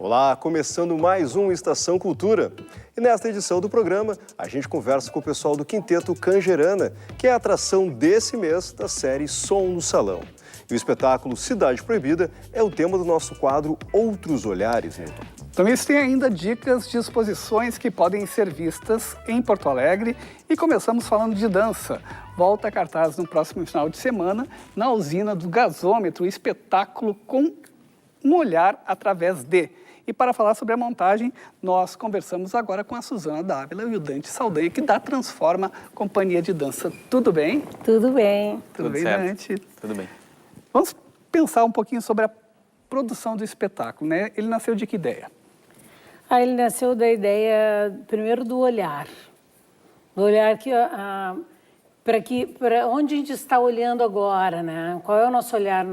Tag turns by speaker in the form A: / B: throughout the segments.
A: Olá, começando mais um Estação Cultura. E nesta edição do programa, a gente conversa com o pessoal do Quinteto Canjerana, que é a atração desse mês da série Som no Salão. E o espetáculo Cidade Proibida é o tema do nosso quadro Outros Olhares, Nilton.
B: Também tem ainda dicas de exposições que podem ser vistas em Porto Alegre. E começamos falando de dança. Volta a cartaz no próximo final de semana, na usina do Gasômetro, espetáculo com um olhar através de. E para falar sobre a montagem, nós conversamos agora com a Suzana Dávila e o Dante Saldanha, que da Transforma Companhia de Dança. Tudo bem?
C: Tudo bem.
B: Tudo bem,
D: certo.
B: Dante?
D: Tudo bem.
B: Vamos pensar um pouquinho sobre a produção do espetáculo, né? Ele nasceu de que ideia?
C: Ele nasceu da ideia, primeiro, do olhar. Do olhar para onde a gente está olhando agora, né? Qual é o nosso olhar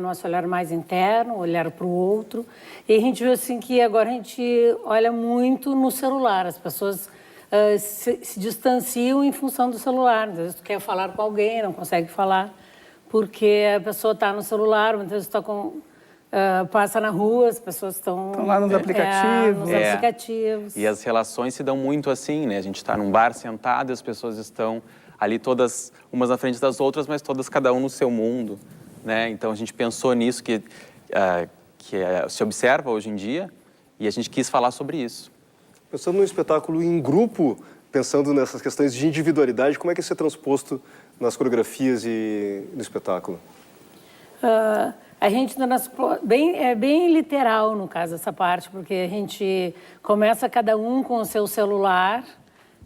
C: mais interno, olhar para o outro. E a gente viu assim que agora a gente olha muito no celular. As pessoas se distanciam em função do celular. Às vezes tu quer falar com alguém, não consegue falar, porque a pessoa está no celular, muitas vezes está com... passa na rua, as pessoas estão
B: lá nos aplicativos.
C: Nos aplicativos.
D: E as relações se dão muito assim, né? A gente está num bar sentado e as pessoas estão ali todas, umas na frente das outras, mas todas, cada um no seu mundo, né? Então, a gente pensou nisso que se observa hoje em dia e a gente quis falar sobre isso.
A: Pensando num espetáculo em grupo, pensando nessas questões de individualidade, como é que isso é transposto nas coreografias e no espetáculo?
C: A gente é bem literal, no caso, essa parte, porque a gente começa cada um com o seu celular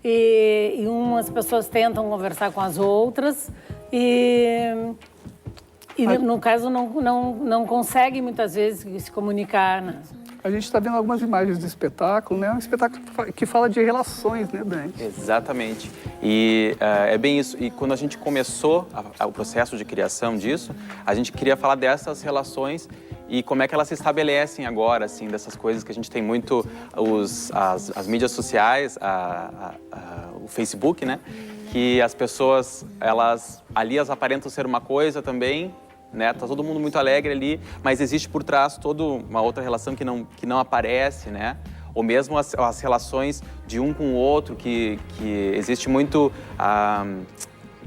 C: e umas pessoas tentam conversar com as outras e no caso, não conseguem, muitas vezes, se comunicar, né?
B: A gente está vendo algumas imagens do espetáculo, né? É um espetáculo que fala de relações, né, Dante?
D: Exatamente. E é bem isso. E quando a gente começou o processo de criação disso, a gente queria falar dessas relações e como é que elas se estabelecem agora, assim, dessas coisas que a gente tem muito, as mídias sociais, o Facebook, né? Que as pessoas, elas aparentam ser uma coisa também, né? Tá todo mundo muito alegre ali, mas existe por trás toda uma outra relação que não aparece, né? Ou mesmo as relações de um com o outro, que existe muito...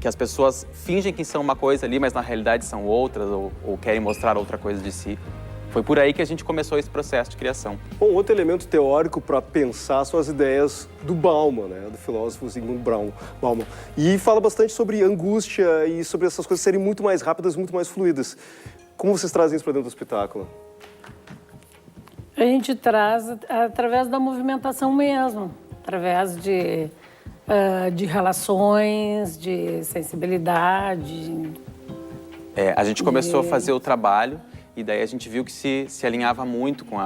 D: que as pessoas fingem que são uma coisa ali, mas na realidade são outras, ou querem mostrar outra coisa de si. Foi por aí que a gente começou esse processo de criação.
A: Bom, outro elemento teórico para pensar são as ideias do Bauman, né? Do filósofo Zygmunt Bauman. E fala bastante sobre angústia e sobre essas coisas serem muito mais rápidas, muito mais fluidas. Como vocês trazem isso para dentro do espetáculo?
C: A gente traz através da movimentação mesmo, através de relações, de sensibilidade.
D: A gente começou a fazer o trabalho e daí a gente viu que se alinhava muito com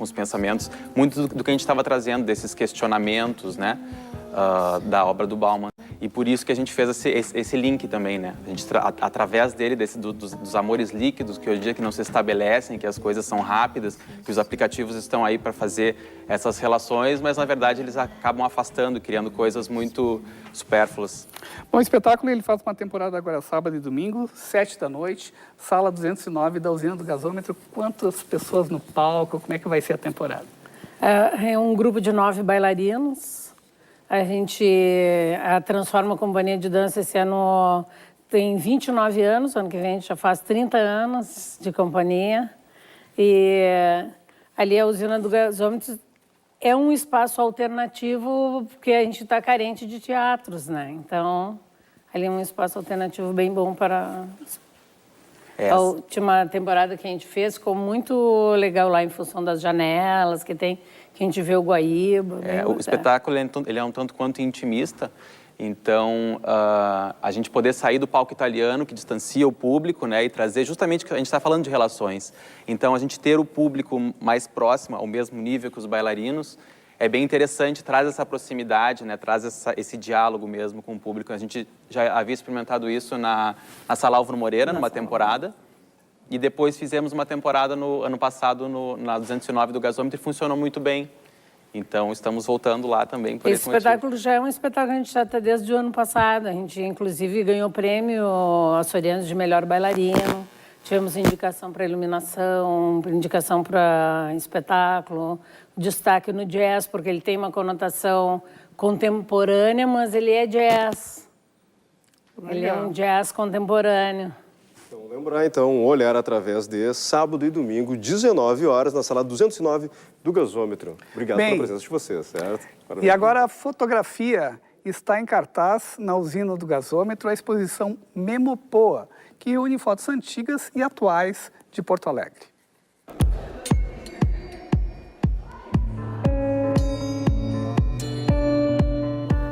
D: os pensamentos, muito do que a gente estava trazendo, desses questionamentos, né, da obra do Bauman. E por isso que a gente fez esse link também, né? A gente, através dele, dos amores líquidos, que hoje em dia que não se estabelecem, que as coisas são rápidas, que os aplicativos estão aí para fazer essas relações, mas na verdade eles acabam afastando, criando coisas muito supérfluas.
B: Bom, o espetáculo ele faz uma temporada agora sábado e domingo, 19h, sala 209 da usina do Gasômetro. Quantas pessoas no palco? Como é que vai ser a temporada?
C: É um grupo de 9 bailarinos. A Transforma Companhia de Dança esse ano tem 29 anos, ano que vem a gente já faz 30 anos de companhia. E ali a usina do Gasômetro é um espaço alternativo, porque a gente está carente de teatros, né? Então, ali é um espaço alternativo bem bom para... A última temporada que a gente fez ficou muito legal lá, em função das janelas que tem, que a gente vê o Guaíba.
D: O espetáculo ele é um tanto quanto intimista, então a gente poder sair do palco italiano, que distancia o público, né, e trazer justamente, que a gente está falando de relações. Então, a gente ter o público mais próximo, ao mesmo nível que os bailarinos, é bem interessante, traz essa proximidade, né, traz esse diálogo mesmo com o público. A gente já havia experimentado isso na Sala Álvaro Moreira, numa temporada, e depois fizemos uma temporada no ano passado na 209 do Gasômetro e funcionou muito bem. Então, estamos voltando lá também por esse
C: espetáculo já é um espetáculo que a gente já está desde o ano passado. A gente, inclusive, ganhou o prêmio Açorianos de melhor bailarino. Tivemos indicação para iluminação, indicação para espetáculo, destaque no jazz, porque ele tem uma conotação contemporânea, mas ele é jazz.
B: Legal.
C: Ele é um jazz contemporâneo.
A: Então, lembrar, então, um olhar através de sábado e domingo, 19 horas, na sala 209 do Gasômetro. Obrigado pela presença de vocês, certo? Parabéns.
B: E agora a fotografia está em cartaz na usina do Gasômetro, a exposição Memopoa, que reúne fotos antigas e atuais de Porto Alegre.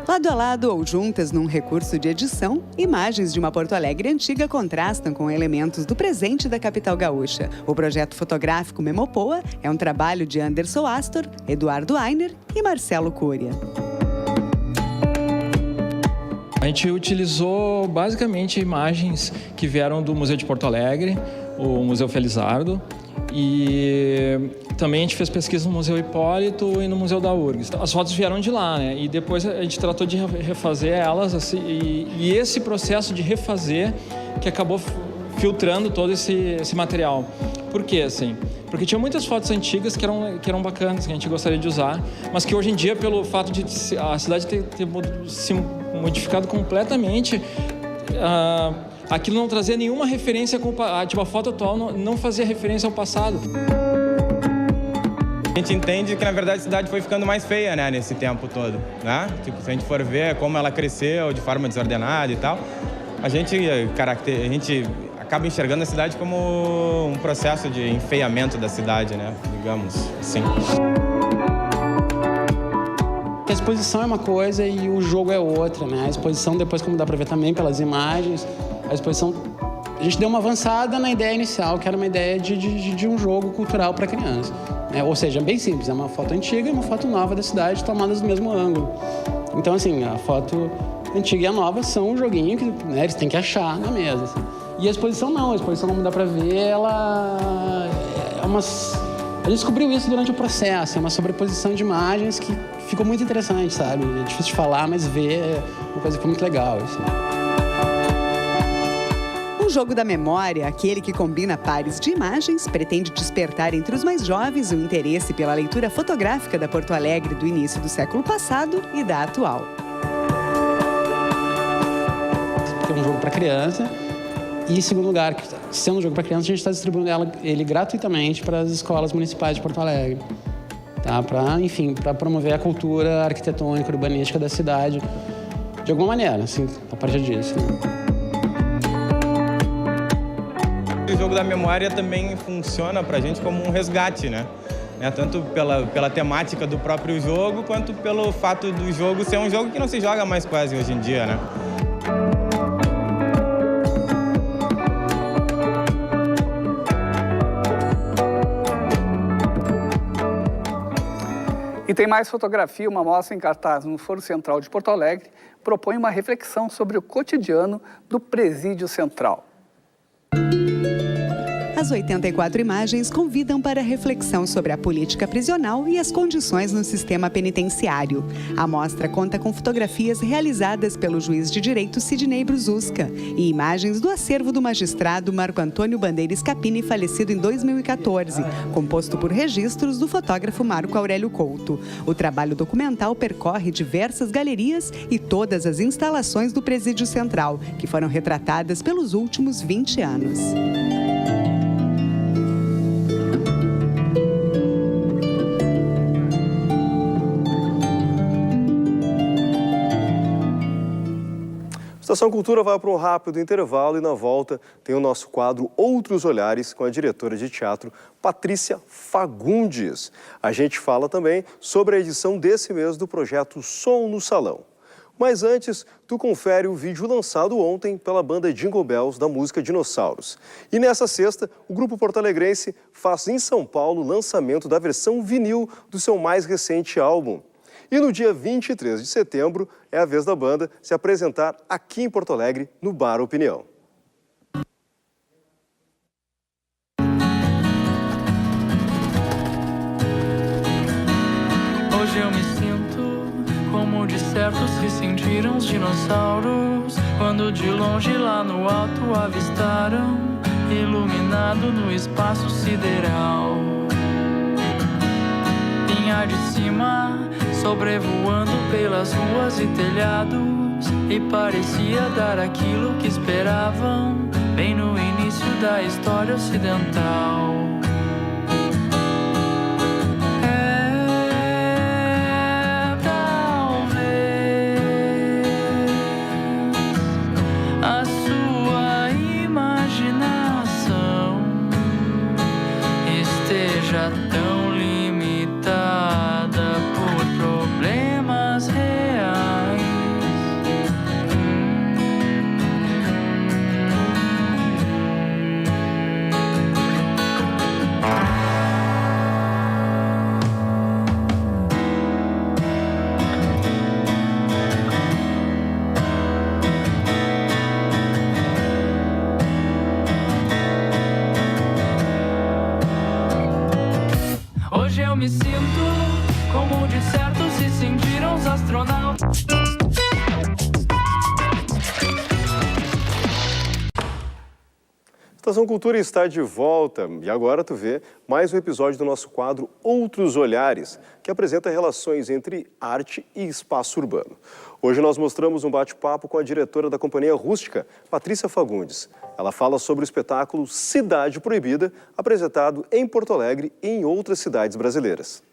E: Lado a lado ou juntas num recurso de edição, imagens de uma Porto Alegre antiga contrastam com elementos do presente da capital gaúcha. O projeto fotográfico Memopoa é um trabalho de Anderson Astor, Eduardo Ainer e Marcelo Cúria.
F: A gente utilizou basicamente imagens que vieram do Museu de Porto Alegre, o Museu Felizardo, e também a gente fez pesquisa no Museu Hipólito e no Museu da URGS. As fotos vieram de lá, né? E depois a gente tratou de refazer elas, assim, e esse processo de refazer que acabou filtrando todo esse material. Por quê, assim? Porque tinha muitas fotos antigas que eram bacanas, que a gente gostaria de usar, mas que hoje em dia, pelo fato de a cidade ter se modificado completamente, aquilo não trazia nenhuma referência, tipo, a foto atual não fazia referência ao passado.
G: A gente entende que, na verdade, a cidade foi ficando mais feia, né, nesse tempo todo, né? Tipo, se a gente for ver como ela cresceu de forma desordenada e tal, a gente acaba enxergando a cidade como um processo de enfeiamento da cidade, né, digamos assim.
H: A exposição é uma coisa e o jogo é outra, né? A exposição, depois, como dá para ver também pelas imagens, a exposição, a gente deu uma avançada na ideia inicial, que era uma ideia de um jogo cultural para criança. Ou seja, é bem simples, é uma foto antiga e uma foto nova da cidade tomadas do mesmo ângulo. Então, assim, a foto antiga e a nova são um joguinho que, né, eles têm que achar na mesa. Assim. E a exposição não, como dá para ver, ela é uma... A gente descobriu isso durante o processo, é uma sobreposição de imagens que ficou muito interessante, sabe? É difícil de falar, mas ver é uma coisa que foi muito legal, assim.
E: O jogo da memória, aquele que combina pares de imagens, pretende despertar entre os mais jovens o interesse pela leitura fotográfica da Porto Alegre do início do século passado e da atual.
H: É um jogo para criança e, em segundo lugar, sendo um jogo para criança, a gente está distribuindo ele gratuitamente para as escolas municipais de Porto Alegre. Tá? Para promover a cultura arquitetônica, urbanística da cidade, de alguma maneira, assim, a partir disso.
G: O jogo da memória também funciona para a gente como um resgate, né? Tanto pela temática do próprio jogo, quanto pelo fato do jogo ser um jogo que não se joga mais quase hoje em dia, né?
B: E tem mais fotografia, uma mostra em cartaz no Foro Central de Porto Alegre, propõe uma reflexão sobre o cotidiano do Presídio Central.
E: As 84 imagens convidam para reflexão sobre a política prisional e as condições no sistema penitenciário. A mostra conta com fotografias realizadas pelo juiz de direito Sidney Brusca e imagens do acervo do magistrado Marco Antônio Bandeira Scapini, falecido em 2014, composto por registros do fotógrafo Marco Aurélio Couto. O trabalho documental percorre diversas galerias e todas as instalações do Presídio Central, que foram retratadas pelos últimos 20 anos.
A: Estação Cultura vai para um rápido intervalo e na volta tem o nosso quadro Outros Olhares com a diretora de teatro Patrícia Fagundes. A gente fala também sobre a edição desse mês do projeto Som no Salão. Mas antes, tu confere o vídeo lançado ontem pela banda Jingle Bells da música Dinossauros. E nessa sexta, o grupo porto-alegrense faz em São Paulo o lançamento da versão vinil do seu mais recente álbum. E no dia 23 de setembro é a vez da banda se apresentar aqui em Porto Alegre, no Bar Opinião.
I: Hoje eu me sinto como de certos se sentiram os dinossauros. quando de longe lá no alto avistaram, iluminado no espaço sideral. Vinha de cima, sobrevoando pelas ruas e telhados, e parecia dar aquilo que esperavam, bem no início da história ocidental. Tão limitada por problemas reais. Hoje eu me sinto como de certo se sentiram os astronautas.
A: Estação Cultura está de volta e agora tu vê mais um episódio do nosso quadro Outros Olhares, que apresenta relações entre arte e espaço urbano. Hoje nós mostramos um bate-papo com a diretora da Companhia Rústica, Patrícia Fagundes. Ela fala sobre o espetáculo Cidade Proibida, apresentado em Porto Alegre e em outras cidades brasileiras.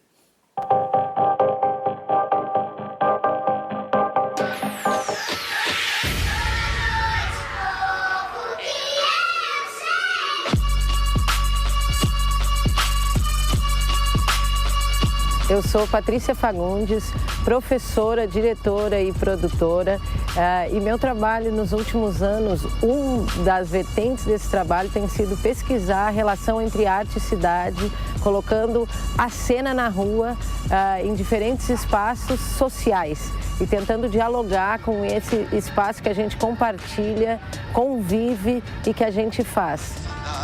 J: Eu sou Patrícia Fagundes, professora, diretora e produtora, e meu trabalho nos últimos anos, das vertentes desse trabalho tem sido pesquisar a relação entre arte e cidade, colocando a cena na rua em diferentes espaços sociais e tentando dialogar com esse espaço que a gente compartilha, convive e que a gente faz,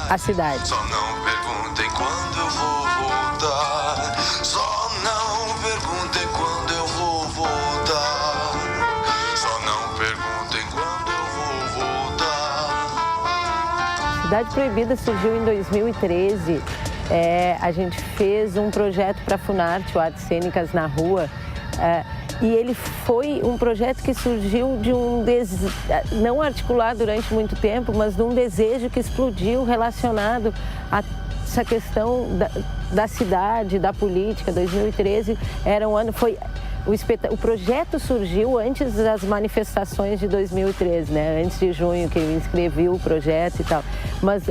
J: a cidade.
K: Só não perguntem quando eu vou voltar. Só não perguntem quando eu vou voltar. Só não perguntem quando eu vou voltar.
J: Cidade Proibida surgiu em 2013. A gente fez um projeto para a Funarte, o Artes Cênicas na Rua. E ele foi um projeto que surgiu de não articulado durante muito tempo, mas de um desejo que explodiu relacionado a essa questão da cidade, da política. 2013 era um ano, o projeto surgiu antes das manifestações de 2013, né? Antes de junho, que eu inscrevi o projeto e tal. Mas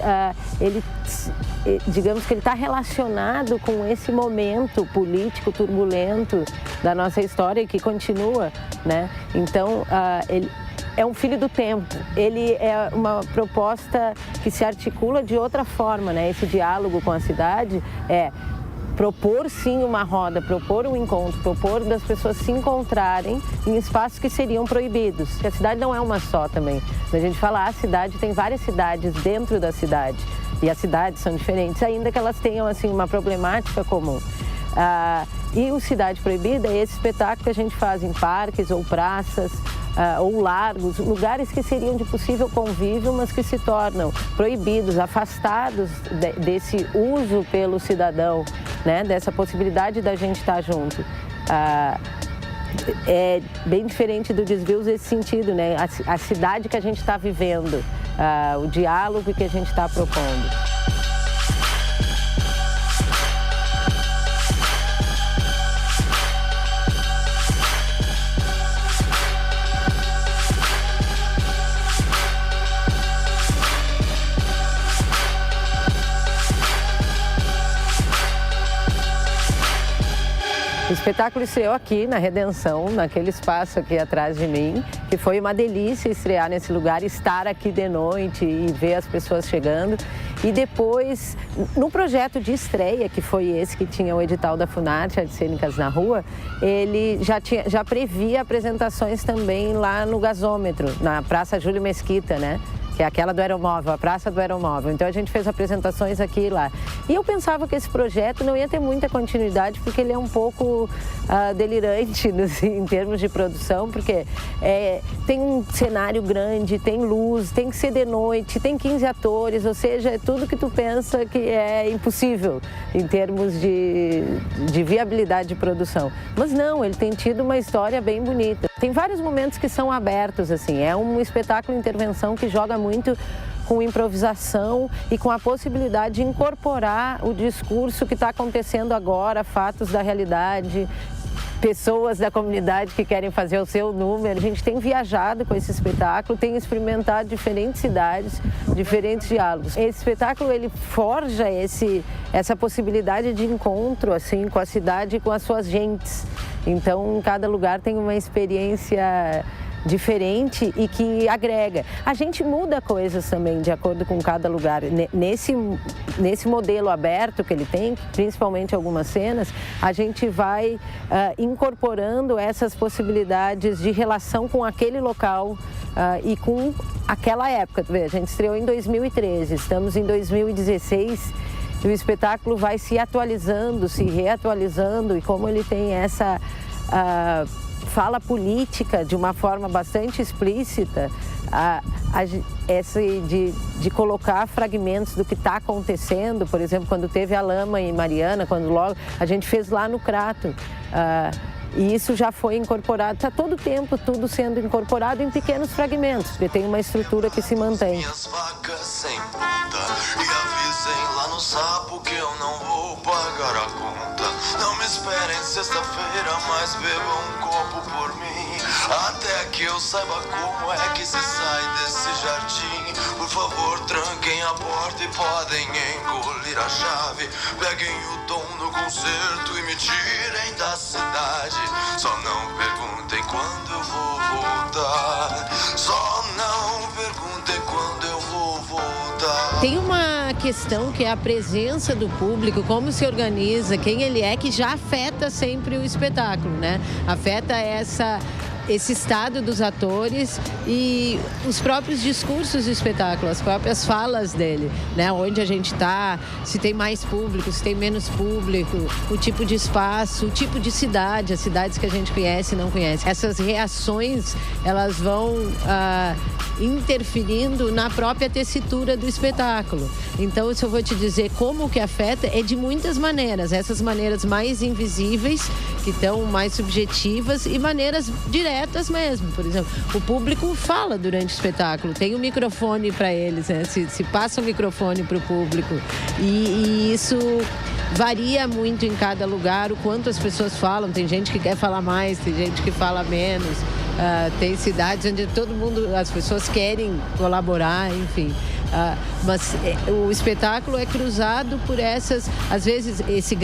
J: digamos que ele está relacionado com esse momento político turbulento da nossa história e que continua, né? Então, ele é um filho do tempo. Ele é uma proposta que se articula de outra forma, né? Esse diálogo com a cidade é propor sim uma roda, propor um encontro, propor das pessoas se encontrarem em espaços que seriam proibidos. A cidade não é uma só também. A gente fala a cidade, tem várias cidades dentro da cidade. E as cidades são diferentes, ainda que elas tenham assim, uma problemática comum. E o Cidade Proibida é esse espetáculo que a gente faz em parques ou praças, ou largos, lugares que seriam de possível convívio, mas que se tornam proibidos, afastados desse uso pelo cidadão, né? Dessa possibilidade da gente estar junto. É bem diferente do Desvios nesse sentido, né? A cidade que a gente está vivendo, o diálogo que a gente está propondo. O espetáculo estreou aqui na Redenção, naquele espaço aqui atrás de mim, que foi uma delícia estrear nesse lugar, estar aqui de noite e ver as pessoas chegando. E depois, no projeto de estreia, que foi esse que tinha o edital da Funarte, Artes Cênicas na Rua, ele já previa apresentações também lá no Gasômetro, na Praça Júlio Mesquita, né? que é aquela do Aeromóvel, a Praça do Aeromóvel. Então a gente fez apresentações aqui e lá. E eu pensava que esse projeto não ia ter muita continuidade, porque ele é um pouco delirante em termos de produção, porque tem um cenário grande, tem luz, tem que ser de noite, tem 15 atores, ou seja, é tudo que tu pensa que é impossível em termos de viabilidade de produção. Mas não, ele tem tido uma história bem bonita. Tem vários momentos que são abertos, assim, é um espetáculo de intervenção que joga muito com improvisação e com a possibilidade de incorporar o discurso que está acontecendo agora, fatos da realidade, pessoas da comunidade que querem fazer o seu número. A gente tem viajado com esse espetáculo, tem experimentado diferentes cidades, diferentes diálogos. Esse espetáculo, ele forja essa possibilidade de encontro assim, com a cidade e com as suas gentes. Então, cada lugar tem uma experiência diferente e que agrega. A gente muda coisas também de acordo com cada lugar. Nesse modelo aberto que ele tem, principalmente algumas cenas, a gente vai incorporando essas possibilidades de relação com aquele local e com aquela época. A gente estreou em 2013, estamos em 2016 e o espetáculo vai se atualizando, se reatualizando, e como ele tem essa fala política de uma forma bastante explícita, de colocar fragmentos do que está acontecendo, por exemplo, quando teve a Lama em Mariana, quando logo a gente fez lá no Crato, e isso já foi incorporado, está todo o tempo tudo sendo incorporado em pequenos fragmentos, porque tem uma estrutura que se mantém.
K: Minhas vacas sem ponta, e avisem lá no sapo que eu não vou pagar a conta. Não me esperem sexta-feira, mas bebam um copo por mim, até que eu saiba como é que se sai desse jardim. Por favor, tranquem a porta e podem engolir a chave. Peguem o tom no concerto e me tirem da cidade. Só não perguntem quando eu vou voltar. Só não perguntem quando eu vou voltar.
J: Tem uma questão que é a presença do público, como se organiza, quem ele é, que já afeta sempre o espetáculo, né? Afeta esse estado dos atores e os próprios discursos do espetáculo, as próprias falas dele, né? Onde a gente está, se tem mais público, se tem menos público, o tipo de espaço, o tipo de cidade, as cidades que a gente conhece e não conhece. Essas reações, elas vão interferindo na própria tessitura do espetáculo. Então, se eu vou te dizer como que afeta, é de muitas maneiras. Essas maneiras mais invisíveis, que estão mais subjetivas, e maneiras diretas mesmo. Por exemplo, o público fala durante o espetáculo, tem um microfone para eles, né? Se passa o microfone para o público. E isso varia muito em cada lugar, o quanto as pessoas falam. Tem gente que quer falar mais, tem gente que fala menos. Tem cidades onde as pessoas querem colaborar, enfim. Mas o espetáculo é cruzado por às vezes, esse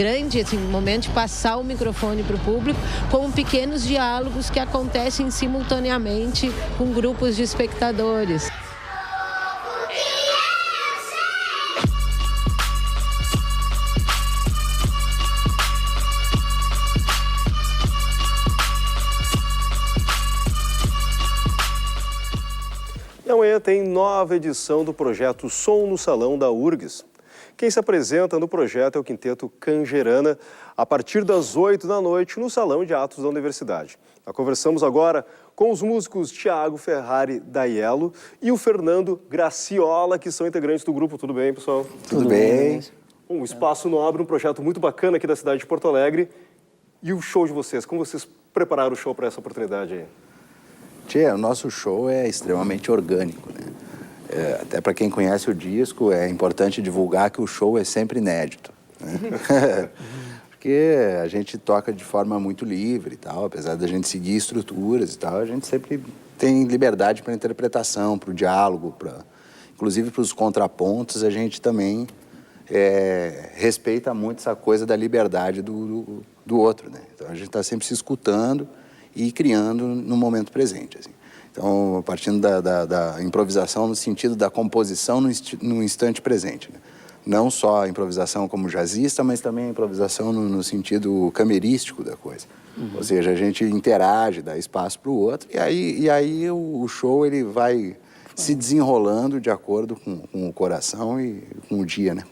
J: momento de passar o microfone para o público, com pequenos diálogos que acontecem simultaneamente com grupos de espectadores.
A: E amanhã tem nova edição do projeto Som no Salão da URGS. Quem se apresenta no projeto é o Quinteto Cangerana, a partir das 8 da noite, no Salão de Atos da Universidade. Nós conversamos agora com os músicos Thiago Ferrari Daiello e o Fernando Graciola, que são integrantes do grupo. Tudo bem, pessoal?
L: Tudo bem.
A: Um espaço nobre, um projeto muito bacana aqui da cidade de Porto Alegre. E o show de vocês, como vocês prepararam o show para essa oportunidade aí?
L: O nosso show é extremamente orgânico, né? Até para quem conhece o disco, é importante divulgar que o show é sempre inédito, né? Porque a gente toca de forma muito livre e tal, apesar da gente seguir estruturas e tal, a gente sempre tem liberdade para interpretação, para o diálogo, inclusive para os contrapontos, a gente também respeita muito essa coisa da liberdade do outro, né? Então a gente está sempre se escutando e criando no momento presente, assim. Então, partindo da improvisação no sentido da composição no instante presente, né? Não só a improvisação como jazzista, mas também a improvisação no sentido camerístico da coisa. Ou seja, a gente interage, dá espaço para o outro, e aí o show ele vai se desenrolando de acordo com o coração e com o dia, né?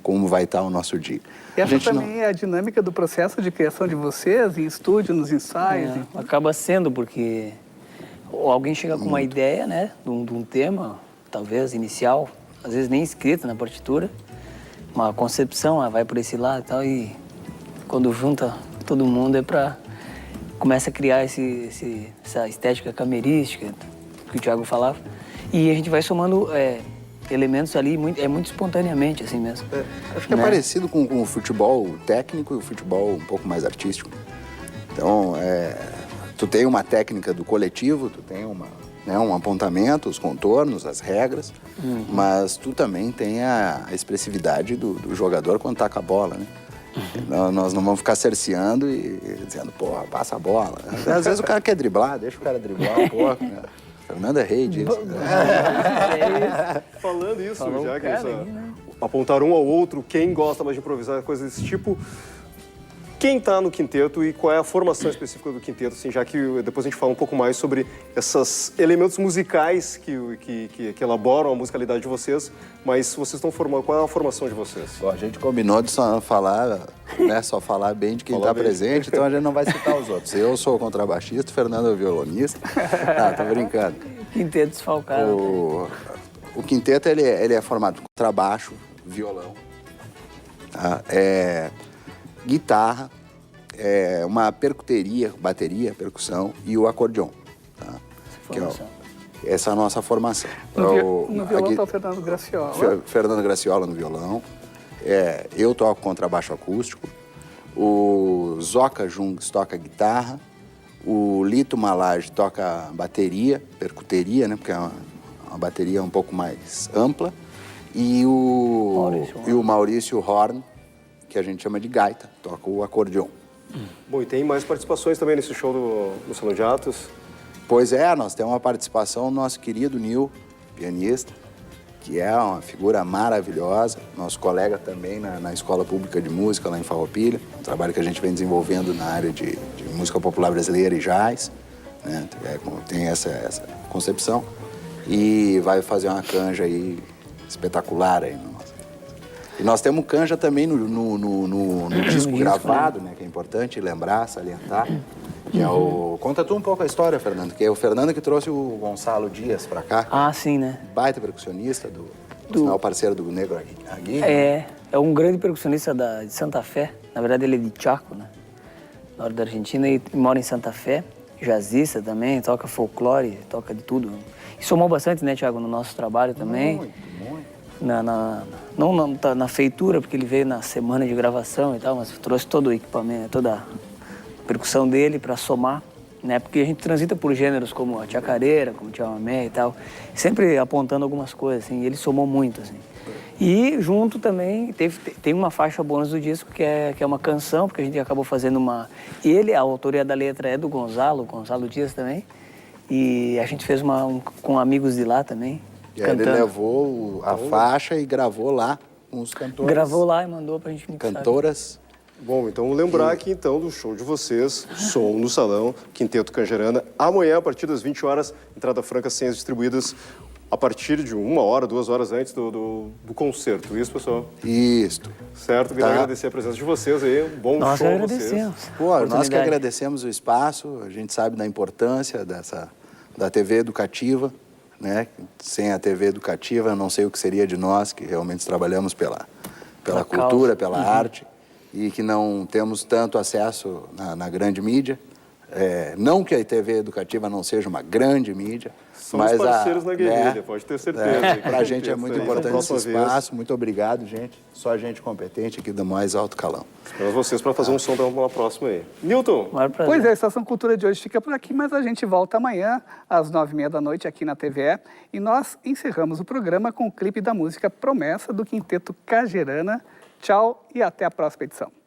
L: Como vai estar o nosso dia.
B: E essa também é a dinâmica do processo de criação de vocês, em estúdio, nos ensaios?
M: Acaba sendo, porque alguém chega com uma ideia, né, de um tema, talvez inicial, às vezes nem escrita na partitura, uma concepção, vai por esse lado e tal, e quando junta todo mundo começa a criar essa estética camerística que o Thiago falava, e a gente vai somando elementos ali muito espontaneamente, assim mesmo.
L: Acho que é parecido com o futebol técnico e o futebol um pouco mais artístico. Então, tu tem uma técnica do coletivo, tu tem um apontamento, os contornos, as regras, mas tu também tem a expressividade do jogador quando tá com a bola, né? Nós não vamos ficar cerceando e dizendo, porra, passa a bola. Às vezes o cara quer driblar, deixa o cara driblar um pouco, né? Fernando é rei disso.
A: Falando isso, já que apontar um ao outro, quem gosta mais de improvisar, coisas desse tipo, quem está no quinteto e qual é a formação específica do quinteto, assim, já que depois a gente fala um pouco mais sobre esses elementos musicais que elaboram a musicalidade de vocês, mas vocês estão formando, qual é a formação de vocês?
L: Bom, a gente combinou de só falar bem de quem está presente, então a gente não vai citar os outros. Eu sou o contrabaixista, o Fernando é o violonista. Tô brincando.
M: Quinteto desfalcado.
L: O quinteto ele é formado por contrabaixo, violão, tá? Guitarra, uma percuteria, bateria, percussão e o acordeon. Tá? Essa é a nossa formação.
B: No violão está o Fernando Graciola.
L: Fernando Graciola no violão. Eu toco contrabaixo acústico. O Zoca Jungs toca guitarra. O Lito Malage toca bateria, percuteria, né? Porque é uma bateria um pouco mais ampla. E o Maurício Horn, que a gente chama de gaita, toca o acordeon.
A: Bom, e tem mais participações também nesse show do Salão de Atos?
L: Pois nós temos uma participação do nosso querido Nil, pianista, que é uma figura maravilhosa, nosso colega também na Escola Pública de Música, lá em Farroupilha, um trabalho que a gente vem desenvolvendo na área de música popular brasileira e jazz, né? Tem essa concepção, e vai fazer uma canja aí espetacular aí. E nós temos canja também no disco gravado, né, que é importante lembrar, salientar. Que Conta tu um pouco a história, Fernando, que é o Fernando que trouxe o Gonçalo Dias pra cá.
M: Ah, sim, né?
L: Baita percussionista, sinal parceiro do Negro Aguirre.
M: É um grande percussionista de Santa Fé. Na verdade, ele é de Chaco, né? Norte da Argentina, e mora em Santa Fé. Jazzista também, toca folclore, toca de tudo. E somou bastante, né, Thiago, no nosso trabalho também.
L: Muito.
M: Não na feitura, porque ele veio na semana de gravação e tal, mas trouxe todo o equipamento, toda a percussão dele para somar, né? Porque a gente transita por gêneros como a chacareira, como o chamamé e tal, sempre apontando algumas coisas, assim, e ele somou muito, assim. E junto também tem uma faixa bônus do disco que é uma canção, porque a gente acabou fazendo a autoria da letra é do Gonçalo Dias também, e a gente fez com amigos de lá também.
L: Ele levou a faixa e gravou lá com os cantores.
M: Gravou lá e mandou pra gente mixar.
L: Cantoras.
A: Bom, então lembrar aqui então do show de vocês, Som no Salão, Quinteto Cangerana, amanhã a partir das 20 horas, entrada franca, senhas distribuídas a partir de 1 hora, 2 horas antes do concerto. Isso, pessoal?
L: Isso.
A: Certo, queria agradecer a presença de vocês aí, um bom show a vocês.
L: Nós que agradecemos o espaço, a gente sabe da importância da TV educativa, né? Sem a TV educativa, eu não sei o que seria de nós, que realmente trabalhamos pela cultura, pela arte, e que não temos tanto acesso na grande mídia. Não que a TV educativa não seja uma grande mídia,
A: Somos
L: mas
A: parceiros na guerrilha, pode ter certeza.
L: Para a gente é muito importante esse espaço. Muito obrigado, gente. Só gente competente aqui do mais alto calão.
A: Esperamos vocês para fazer um som para uma próxima aí. Nilton.
B: Pois é, a Estação Cultura de hoje fica por aqui, mas a gente volta amanhã às 9h30 da noite aqui na TVE. E nós encerramos o programa com o clipe da música Promessa do Quinteto Cangerana. Tchau e até a próxima edição.